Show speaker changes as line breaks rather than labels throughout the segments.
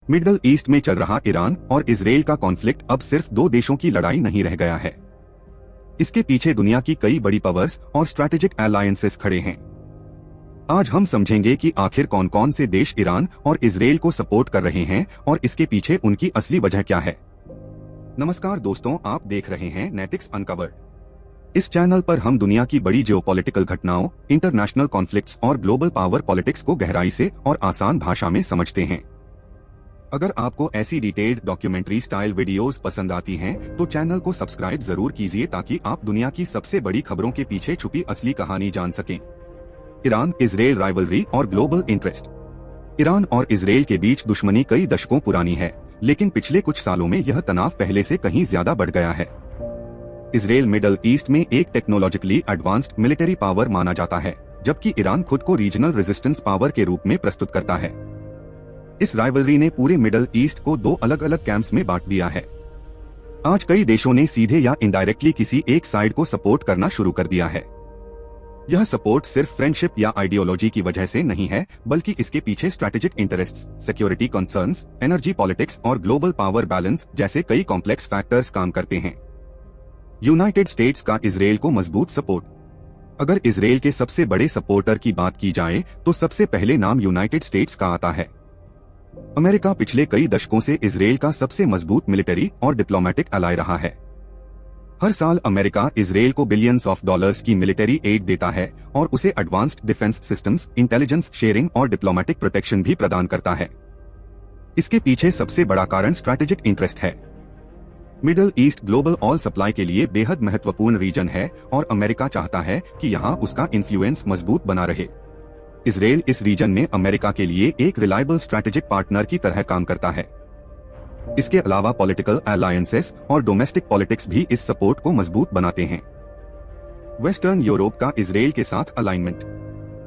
Middle east में चल रहा ईरान और इजराइल का कॉन्फ्लिक्ट अब सिर्फ दो देशों की लड़ाई नहीं रह गया है। इसके पीछे दुनिया की कई बड़ी पावर्स और स्ट्रैटेजिक अलायंसेस खड़े हैं। आज हम समझेंगे कि आखिर कौन कौन से देश ईरान और इजराइल को सपोर्ट कर रहे हैं और इसके पीछे उनकी असली वजह क्या है। नमस्कार दोस्तों, आप देख रहे हैं नेटिक्स अनकवर्ड। इस चैनल पर हम दुनिया की बड़ी जियोपॉलिटिकल घटनाओं, इंटरनेशनल कॉन्फ्लिक्ट्स और ग्लोबल पावर पॉलिटिक्स को गहराई से और आसान भाषा में समझते हैं। अगर आपको ऐसी डिटेल्ड डॉक्यूमेंट्री स्टाइल वीडियोस पसंद आती हैं, तो चैनल को सब्सक्राइब जरूर कीजिए ताकि आप दुनिया की सबसे बड़ी खबरों के पीछे छुपी असली कहानी जान सकें। ईरान इजराइल राइवलरी और ग्लोबल इंटरेस्ट। ईरान और इजराइल के बीच दुश्मनी कई दशकों पुरानी है, लेकिन पिछले कुछ सालों में यह तनाव पहले से कहीं ज्यादा बढ़ गया है। इजराइल मिडल ईस्ट में एक टेक्नोलॉजिकली एडवांस्ड मिलिट्री पावर माना जाता है, जबकि ईरान खुद को रीजनल रेजिस्टेंस पावर के रूप में प्रस्तुत करता है। इस राइवलरी ने पूरे मिडल ईस्ट को दो अलग अलग कैंप्स में बांट दिया है। आज कई देशों ने सीधे या इनडायरेक्टली किसी एक साइड को सपोर्ट करना शुरू कर दिया है। यह सपोर्ट सिर्फ फ्रेंडशिप या आइडियोलॉजी की वजह से नहीं है, बल्कि इसके पीछे strategic interests, security concerns, energy politics और ग्लोबल पावर बैलेंस जैसे कई कॉम्प्लेक्स फैक्टर्स काम करते हैं। यूनाइटेड स्टेट्स का इजराइल को मजबूत सपोर्ट। अगर इजराइल के सबसे बड़े सपोर्टर की बात की जाए तो सबसे पहले नाम यूनाइटेड स्टेट्स का आता है। अमेरिका पिछले कई दशकों से इजराइल का सबसे मजबूत मिलिट्री और डिप्लोमेटिक अलाय रहा है। हर साल अमेरिका इजराइल को बिलियंस ऑफ डॉलर्स की मिलिट्री एड देता है और उसे advanced defence systems, intelligence sharing और डिप्लोमेटिक प्रोटेक्शन भी प्रदान करता है। इसके पीछे सबसे बड़ा कारण स्ट्रैटेजिक इंटरेस्ट है। Middle east global oil supply के लिए बेहद महत्वपूर्ण रीजन है और अमेरिका चाहता है कि यहाँ उसका इन्फ्लुएंस मजबूत बना रहे। इजराइल इस रीजन में अमेरिका के लिए एक रिलायबल स्ट्रैटेजिक पार्टनर की तरह काम करता है। इसके अलावा पॉलिटिकल अलायंसेस और डोमेस्टिक पॉलिटिक्स भी इस सपोर्ट को मजबूत बनाते हैं। वेस्टर्न यूरोप का इजराइल के साथ अलाइनमेंट।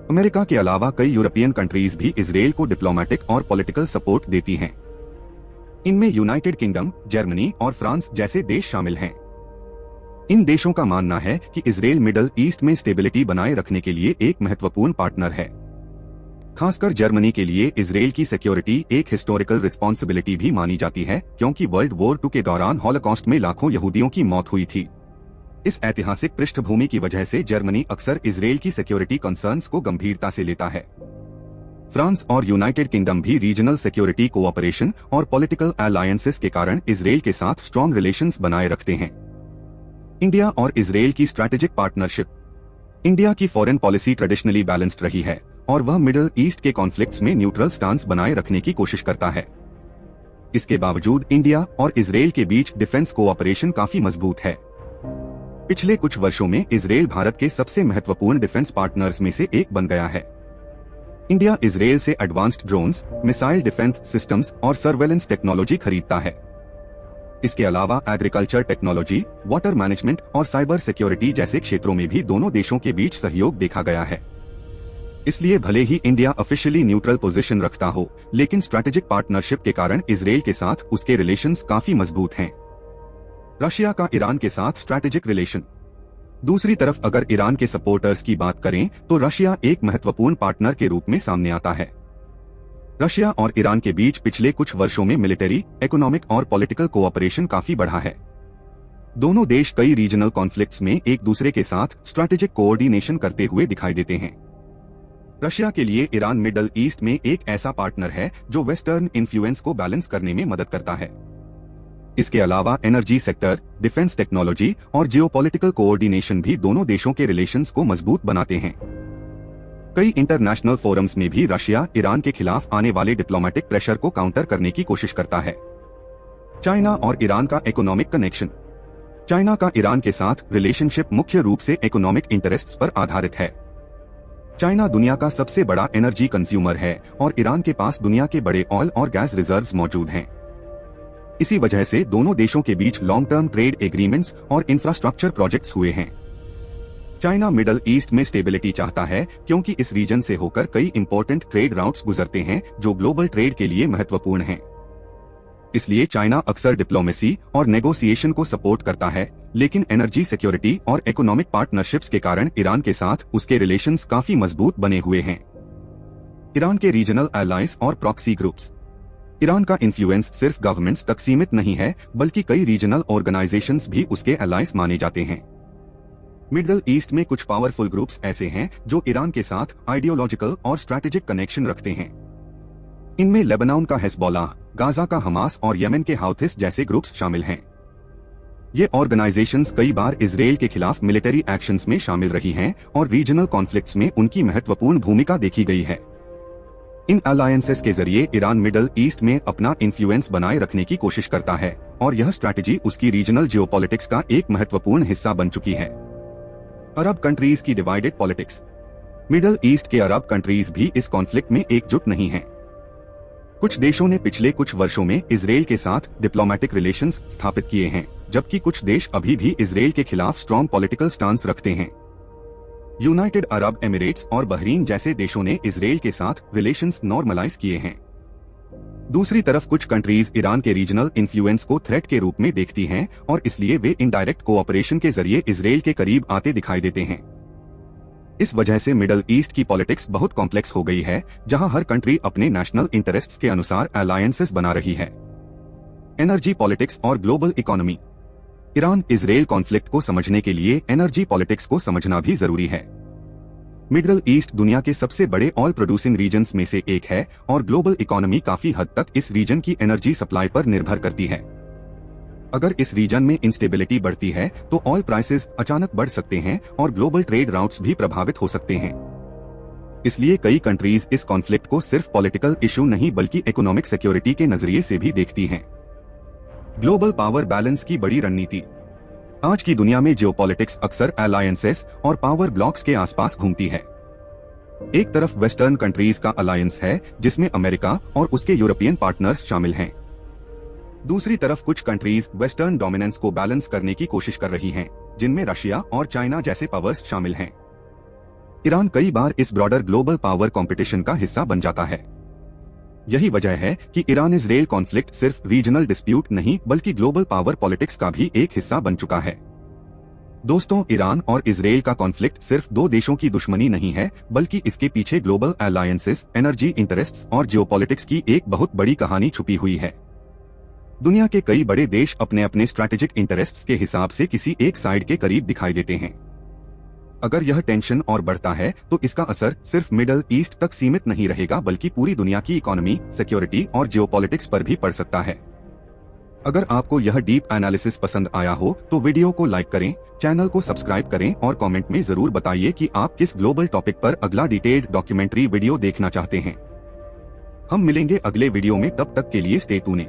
अमेरिका के अलावा कई यूरोपियन कंट्रीज भी इजराइल को डिप्लोमेटिक और पॉलिटिकल सपोर्ट देती हैं। इनमें यूनाइटेड किंगडम, जर्मनी और फ्रांस जैसे देश शामिल हैं। इन देशों का मानना है कि इजराइल मिडल ईस्ट में स्टेबिलिटी बनाए रखने के लिए एक महत्वपूर्ण पार्टनर है। खासकर जर्मनी के लिए इजराइल की सिक्योरिटी एक हिस्टोरिकल रिस्पॉन्सिबिलिटी भी मानी जाती है, क्योंकि वर्ल्ड वॉर 2 के दौरान हॉलोकॉस्ट में लाखों यहूदियों की मौत हुई थी। इस ऐतिहासिक पृष्ठभूमि की वजह से जर्मनी अक्सर इजराइल की सिक्योरिटी कंसर्न्स को गंभीरता से लेता है। फ्रांस और यूनाइटेड किंगडम भी रीजनल सिक्योरिटी कोऑपरेशन और पॉलिटिकल अलायंसेस के कारण इजराइल के साथ स्ट्रॉन्ग रिलेशंस बनाए रखते हैं। इंडिया और इजराइल की स्ट्रैटेजिक पार्टनरशिप। इंडिया की फॉरेन पॉलिसी ट्रेडिशनली बैलेंस्ड रही है और वह मिडल ईस्ट के कॉन्फ्लिक्ट्स में न्यूट्रल स्टांस बनाए रखने की कोशिश करता है। इसके बावजूद इंडिया और इजराइल के बीच डिफेंस कोऑपरेशन काफी मजबूत है। पिछले कुछ वर्षों में इजराइल भारत के सबसे महत्वपूर्ण डिफेंस पार्टनर्स में से एक बन गया है। इंडिया इजराइल से advanced drones, missile defence systems और सर्वेलेंस टेक्नोलॉजी खरीदता है। इसके अलावा एग्रीकल्चर टेक्नोलॉजी, वाटर मैनेजमेंट और साइबर सिक्योरिटी जैसे क्षेत्रों में भी दोनों देशों के बीच सहयोग देखा गया है। इसलिए भले ही इंडिया ऑफिशियली न्यूट्रल पोजीशन रखता हो, लेकिन स्ट्रैटेजिक पार्टनरशिप के कारण इजराइल के साथ उसके रिलेशंस काफी मजबूत हैं। रशिया का ईरान के साथ स्ट्रैटेजिक रिलेशन। दूसरी तरफ अगर ईरान के सपोर्टर्स की बात करें तो रशिया एक महत्वपूर्ण पार्टनर के रूप में सामने आता है। रशिया और ईरान के बीच पिछले कुछ वर्षों में मिलिट्री, इकोनॉमिक और पॉलिटिकल कोऑपरेशन काफी बढ़ा है। दोनों देश कई रीजनल कॉन्फ्लिक्ट्स में एक दूसरे के साथ स्ट्रैटेजिक कोऑर्डिनेशन करते हुए दिखाई देते हैं। रशिया के लिए ईरान मिडल ईस्ट में एक ऐसा पार्टनर है जो वेस्टर्न इन्फ्लुएंस को बैलेंस करने में मदद करता है। इसके अलावा एनर्जी सेक्टर, डिफेंस टेक्नोलॉजी और जियोपॉलिटिकल कोऑर्डिनेशन भी दोनों देशों के रिलेशंस को मजबूत बनाते हैं। कई इंटरनेशनल फोरम्स में भी रशिया ईरान के खिलाफ आने वाले डिप्लोमेटिक प्रेशर को काउंटर करने की कोशिश करता है। चाइना और ईरान का इकोनॉमिक कनेक्शन। चाइना का ईरान के साथ रिलेशनशिप मुख्य रूप से इकोनॉमिक इंटरेस्ट्स पर आधारित है। चाइना दुनिया का सबसे बड़ा एनर्जी कंज्यूमर है और ईरान के पास दुनिया के बड़े ऑयल और गैस रिजर्व्स मौजूद हैं। इसी वजह से दोनों देशों के बीच लॉन्ग टर्म ट्रेड एग्रीमेंट्स और इंफ्रास्ट्रक्चर प्रोजेक्ट्स हुए हैं। चाइना मिडल ईस्ट में स्टेबिलिटी चाहता है क्योंकि इस रीजन से होकर कई इंपॉर्टेंट ट्रेड राउट्स गुजरते हैं जो ग्लोबल ट्रेड के लिए महत्वपूर्ण हैं। इसलिए चाइना अक्सर डिप्लोमेसी और नेगोशिएशन को सपोर्ट करता है, लेकिन एनर्जी सिक्योरिटी और इकोनॉमिक पार्टनरशिप्स के कारण ईरान के साथ उसके रिलेशंस काफी मजबूत बने हुए हैं। ईरान के रीजनल एलायंस और प्रॉक्सी ग्रुप्स। ईरान का इन्फ्लुएंस सिर्फ गवर्नमेंट्स तक सीमित नहीं है, बल्कि कई रीजनल ऑर्गेनाइजेशंस भी उसके अलायंस माने जाते हैं। मिडल ईस्ट में कुछ पावरफुल ग्रुप्स ऐसे हैं जो ईरान के साथ आइडियोलॉजिकल और स्ट्रैटेजिक कनेक्शन रखते हैं। इनमें लेबनान का हिजबुल्लाह, गाजा का हमास और यमन के हाउथिस जैसे ग्रुप्स शामिल हैं। ये ऑर्गेनाइजेशंस कई बार इजराइल के खिलाफ मिलिट्री एक्शंस में शामिल रही हैं और रीजनल कॉन्फ्लिक्ट्स में उनकी महत्वपूर्ण भूमिका देखी गई है। इन अलायंसेस के जरिए ईरान मिडल ईस्ट में अपना इन्फ्लुएंस बनाए रखने की कोशिश करता है और यह स्ट्रैटेजी उसकी रीजनल जियोपॉलिटिक्स का एक महत्वपूर्ण हिस्सा बन चुकी है। अरब कंट्रीज की डिवाइडेड पॉलिटिक्स। मिडल ईस्ट के अरब कंट्रीज भी इस कॉन्फ्लिक्ट में एकजुट नहीं हैं। कुछ देशों ने पिछले कुछ वर्षों में इजराइल के साथ डिप्लोमेटिक रिलेशंस स्थापित किए हैं, जबकि कुछ देश अभी भी इजराइल के खिलाफ स्ट्रॉन्ग पॉलिटिकल स्टांस रखते हैं। यूनाइटेड अरब एमिरेट्स और बहरीन जैसे देशों ने इजराइल के साथ रिलेशंस नॉर्मलाइज किए हैं। दूसरी तरफ कुछ कंट्रीज ईरान के रीजनल इन्फ्लुएंस को थ्रेट के रूप में देखती हैं और इसलिए वे इनडायरेक्ट कोऑपरेशन के जरिए इजराइल के करीब आते दिखाई देते हैं। इस वजह से मिडल ईस्ट की पॉलिटिक्स बहुत कॉम्प्लेक्स हो गई है, जहां हर कंट्री अपने नेशनल इंटरेस्ट्स के अनुसार अलायंसेस बना रही है। एनर्जी पॉलिटिक्स और global economy. Iran Israel conflict को समझने के लिए एनर्जी पॉलिटिक्स को समझना भी जरूरी है। मिडल ईस्ट दुनिया के सबसे बड़े ऑयल प्रोड्यूसिंग रीजन्स में से एक है और ग्लोबल इकोनॉमी काफी हद तक इस रीजन की एनर्जी सप्लाई पर निर्भर करती है। अगर इस रीजन में इंस्टेबिलिटी बढ़ती है तो ऑयल प्राइसेस अचानक बढ़ सकते हैं और ग्लोबल ट्रेड राउट्स भी प्रभावित हो सकते हैं। इसलिए कई कंट्रीज इस कॉन्फ्लिक्ट को सिर्फ पॉलिटिकल इशू नहीं बल्कि इकोनॉमिक सिक्योरिटी के नजरिए से भी देखती हैं। ग्लोबल पावर बैलेंस की बड़ी रणनीति। आज की दुनिया में जियोपॉलिटिक्स अक्सर अलायंसेस और पावर ब्लॉक्स के आसपास घूमती है। एक तरफ वेस्टर्न कंट्रीज का अलायंस है जिसमें अमेरिका और उसके यूरोपियन पार्टनर्स शामिल हैं। दूसरी तरफ कुछ कंट्रीज वेस्टर्न डोमिनेंस को बैलेंस करने की कोशिश कर रही हैं, जिनमें रशिया और चाइना जैसे पावर्स शामिल हैं। ईरान कई बार इस ब्रॉडर ग्लोबल पावर कंपटीशन का हिस्सा बन जाता है। यही वजह है कि ईरान इजराइल कॉन्फ्लिक्ट सिर्फ रीजनल डिस्प्यूट नहीं बल्कि ग्लोबल पावर पॉलिटिक्स का भी एक हिस्सा बन चुका है। दोस्तों, ईरान और इजराइल का कॉन्फ्लिक्ट सिर्फ दो देशों की दुश्मनी नहीं है, बल्कि इसके पीछे ग्लोबल अलायंसेस, एनर्जी इंटरेस्ट्स और जियोपॉलिटिक्स की एक बहुत बड़ी कहानी छुपी हुई है। दुनिया के कई बड़े देश अपने अपने स्ट्रैटेजिक इंटरेस्ट्स के हिसाब से किसी एक साइड के करीब दिखाई देते हैं। अगर यह टेंशन और बढ़ता है तो इसका असर सिर्फ मिडल ईस्ट तक सीमित नहीं रहेगा बल्कि पूरी दुनिया की इकोनॉमी, सिक्योरिटी और जियोपॉलिटिक्स पर भी पड़ सकता है। अगर आपको यह डीप एनालिसिस पसंद आया हो तो वीडियो को लाइक करें, चैनल को सब्सक्राइब करें और कमेंट में जरूर बताइए कि आप किस ग्लोबल टॉपिक पर अगला डिटेल्ड डॉक्यूमेंट्री वीडियो देखना चाहते हैं। हम मिलेंगे अगले वीडियो में, तब तक के लिए स्टे ट्यून्ड।